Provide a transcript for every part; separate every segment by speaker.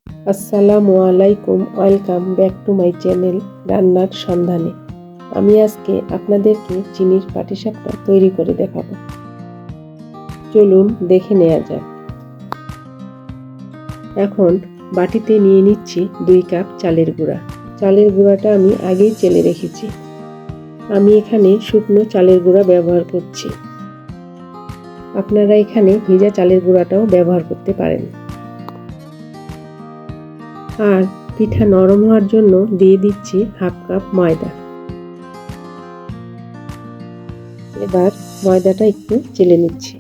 Speaker 1: আসসালামু আলাইকুম, welcome back to my channel রান্নার সন্ধানে। আমি আজকে আপনাদেরকে চিনির পাটিসাপটা তৈরি করে দেখাবো। চলুন দেখে নেওয়া যাক। এখন বাটিতে নিয়ে নিচ্ছি 2 কাপ চালের গুঁড়া। চালের গুঁড়াটা আমি আগেই চেলে রেখেছি। আমি এখানে শুকনো চালের গুঁড়া ব্যবহার করছি। আপনারা এখানে ভেজা চালের গুঁড়াটাও ব্যবহার করতে পারেন। আর পিঠা নরম হওয়ার জন্য দিয়ে দিচ্ছি 1/2 কাপ ময়দা। এবার ময়দাটা একটু চেলে নিচ্ছি।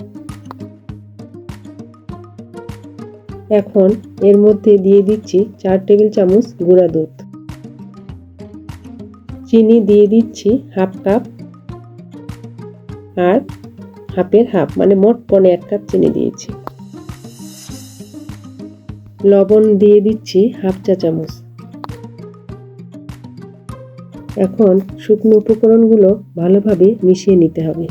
Speaker 1: এখন এর মধ্যে দিয়ে দিচ্ছি 4 টেবিল চামচ গুঁড়া দুধ। চিনি দিয়ে দিচ্ছি 1/2 কাপ আর হাফের হাফ, মানে মোট 1.5 কাপ চিনি দিয়েছি। লবণ দিয়ে দিচ্ছি 1/2 চা চামচ। এখন শুকনো উপকরণগুলো ভালোভাবে মিশিয়ে নিতে হবে।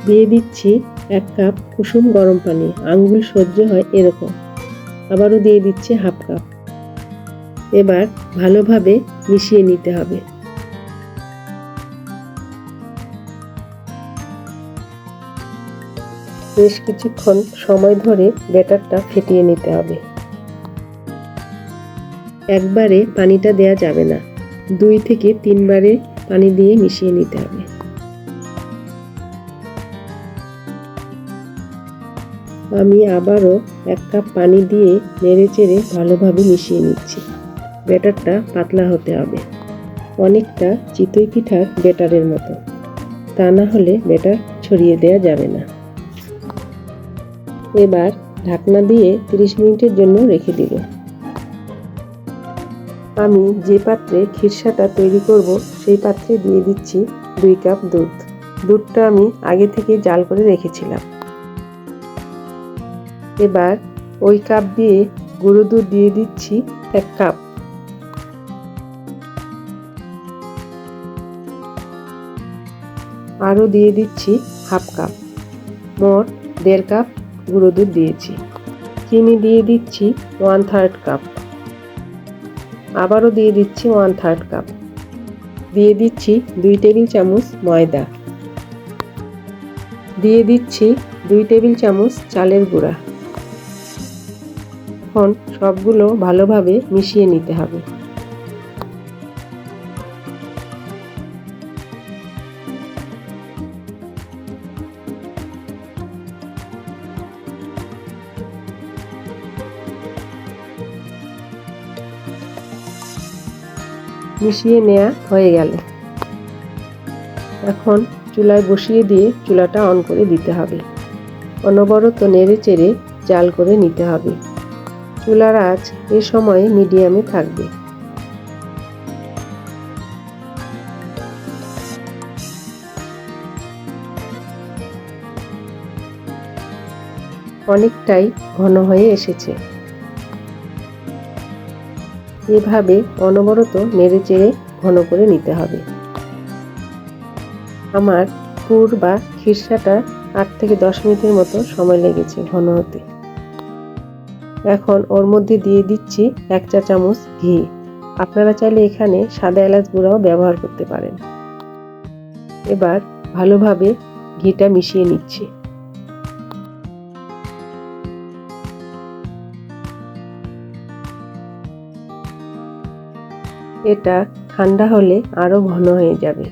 Speaker 1: দিয়ে দিচ্ছি 1 কাপ কুসুম গরম পানি, আঙ্গুল সহ্য হয় এরকম। আবারও দিয়ে দিচ্ছি 1/2 কাপ। এবার ভালোভাবে মিশিয়ে নিতে হবে। বেশ কিছুক্ষণ সময় ধরে ব্যাটারটা ফেটিয়ে নিতে হবে। একবারে পানিটা দেয়া যাবে না, 2 থেকে 3 বারে পানি দিয়ে মিশিয়ে নিতে হবে। আমি আবারও 1 কাপ পানি দিয়ে নেড়েচেড়ে ভালোভাবে মিশিয়ে নিচ্ছি। ব্যাটারটা পাতলা হতে হবে, অনেকটা চিতই পিঠার ব্যাটারের মতো। তা না হলে ব্যাটার ছড়িয়ে দেওয়া যাবে না। এবার ঢাকনা দিয়ে 30 মিনিটের জন্য রেখে দিব। আমি যে পাত্রে খিরসাটা তৈরি করব সেই পাত্রে দিয়ে দিচ্ছি 2 কাপ দুধ। দুধটা আমি আগে থেকে জাল করে রেখেছিলাম। এবার ওই কাপ দিয়ে গুঁড়ো দুধ দিয়ে দিচ্ছি 1 কাপ। আরও দিয়ে দিচ্ছি 1/2 কাপ। মোট 1.5 কাপ গুঁড়ো দুধ দিয়েছি। চিনি দিয়ে দিচ্ছি 1/3 কাপ। আবারও দিয়ে দিচ্ছি 1/3 কাপ। দিয়ে দিচ্ছি 2 টেবিল চামচ ময়দা। দিয়ে দিচ্ছি 2 টেবিল চামচ চালের গুঁড়া। এখন সবগুলো ভালোভাবে মিশিয়ে নিতে হবে। মিশিয়ে নেওয়া হয়ে গেল। এখন চুলায় বসিয়ে দিয়ে চুলাটা অন করে দিতে হবে। অনবরত নেড়ে চেড়ে জাল করে নিতে হবে। চুলার আঁচ এ সময়ে মিডিয়ামে থাকবে। অনেকটাই ঘন হয়ে এসেছে। এভাবে অনবরত নেড়ে চেড়ে ঘন করে নিতে হবে। আমার পুর বা খিরসাটা 8 থেকে 10 মিনিটের মতো সময় লেগেছে ঘন হতে। এখন ওর মধ্যে দিয়ে দিচ্ছি 1 চা চামচ ঘি। আপনারা চাইলে এখানে সাদা এলাচ গুঁড়াও ব্যবহার করতে পারেন। এবার ভালোভাবে ঘিটা মিশিয়ে নিচ্ছি। এটা ঠান্ডা হলে আরো ঘন হয়ে যাবে।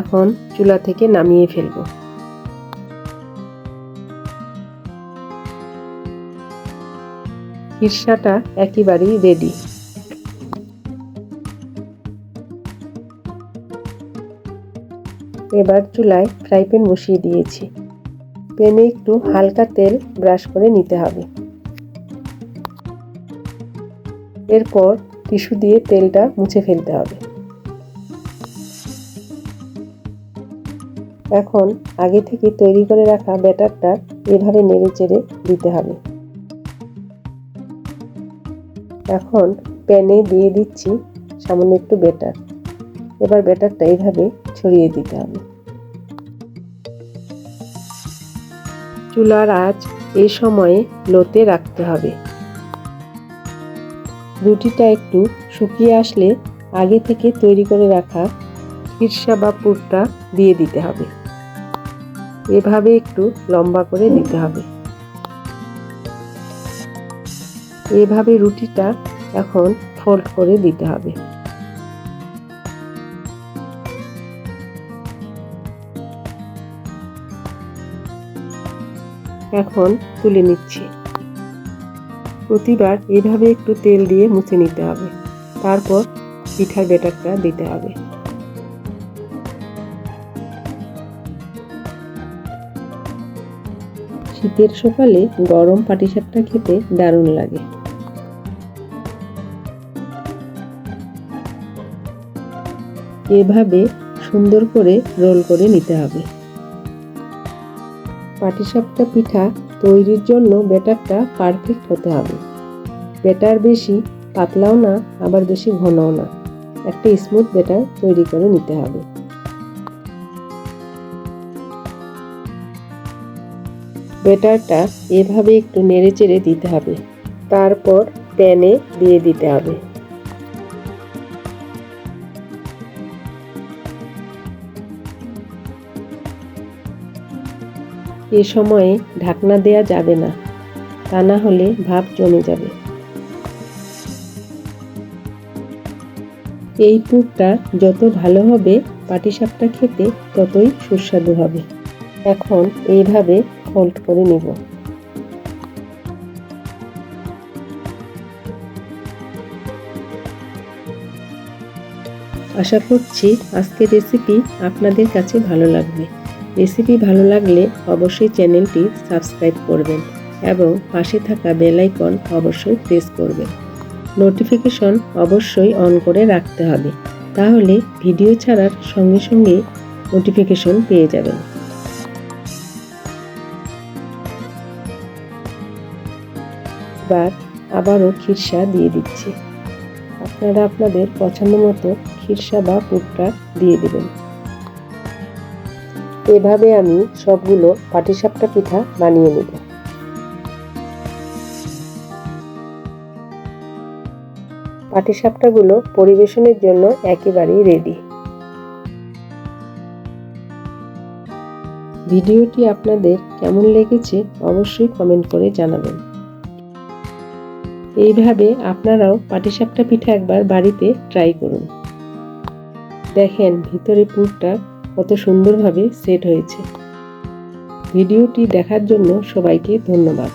Speaker 1: এখন চুলা থেকে নামিয়ে ফেলবো। খিরসাটা একেবারেই রেডি। এবার চুলায় ফ্রাই প্যান বসিয়ে দিয়েছি। প্যানে একটু হালকা তেল ব্রাশ করে নিতে হবে। এরপর টিস্যু দিয়ে তেলটা মুছে ফেলতে হবে। এখন আগে থেকে তৈরি করে রাখা ব্যাটারটা এভাবে নেড়েচেড়ে দিতে হবে। এখন প্যানে দিয়ে দিচ্ছি সামান্য একটু ব্যাটার। এবার ব্যাটারটা এইভাবে ছড়িয়ে দিতে হবে। চুলার আঁচ এই সময়ে লোতে রাখতে হবে। রুটিটা একটু শুকিয়ে আসলে আগে থেকে তৈরি করে রাখা খিরসা বা পুরটা দিয়ে দিতে হবে। এভাবে একটু লম্বা করে দিতে হবে। এভাবে রুটিটা এখন ফোল্ড করে দিতে হবে। এখন তুলে নিচ্ছি। প্রতিবার এভাবে একটু তেল দিয়ে মুছে নিতে হবে। তারপর পিঠার ব্যাটারটা দিতে হবে। শীতের সকালে গরম পাটিসাপটা খেতে দারুণ লাগে। এভাবে সুন্দর করে রোল করে নিতে হবে। পাটিসাপটা পিঠা তৈরির জন্য ব্যাটারটা পারফেক্ট হতে হবে। ব্যাটার বেশি পাতলাও না, আবার বেশি ঘনও না। একটা স্মুথ ব্যাটার তৈরি করে নিতে হবে। ব্যাটারটা এভাবে একটু নেড়েচেড়ে দিতে হবে। তারপর প্যানে দিয়ে দিতে হবে। এ সময়ে ঢাকনা দেয়া যাবে না, তা না হলে ভাপ জমে যাবে। এই পুরটা যত ভালো হবে পাটিসাপটা খেতে ততই সুস্বাদু হবে। এখন এইভাবে ফোল্ড করে নিব। আশা করছি আজকের রেসিপি আপনাদের কাছে ভালো লাগবে। রেসিপি ভালো লাগলে অবশ্যই চ্যানেলটি সাবস্ক্রাইব করবেন এবং পাশে থাকা বেল আইকন অবশ্যই প্রেস করবেন। নোটিফিকেশন অবশ্যই অন করে রাখতে হবে, তাহলে ভিডিও ছাড়ার সঙ্গে সঙ্গে নোটিফিকেশন পেয়ে যাবেন। এবার আবারও খিরসা দিয়ে দিচ্ছি। আপনারা আপনাদের পছন্দ মতো খিরসা বা পুরটা দিয়ে দেবেন। এভাবে আমি সবগুলো পাটিসাপটা পিঠা বানিয়ে নেব। পাটিসাপটাগুলো পরিবেশনের জন্য একেবারেই রেডি। ভিডিওটি আপনাদের কেমন লেগেছে অবশ্যই কমেন্ট করে জানাবেন। এইভাবে আপনারাও পাটিসাপটা পিঠা একবার বাড়িতে ট্রাই করুন। দেখেন ভিতরে পুরটা কত সুন্দরভাবে সেট হয়েছে। ভিডিওটি দেখার জন্য সবাইকে ধন্যবাদ।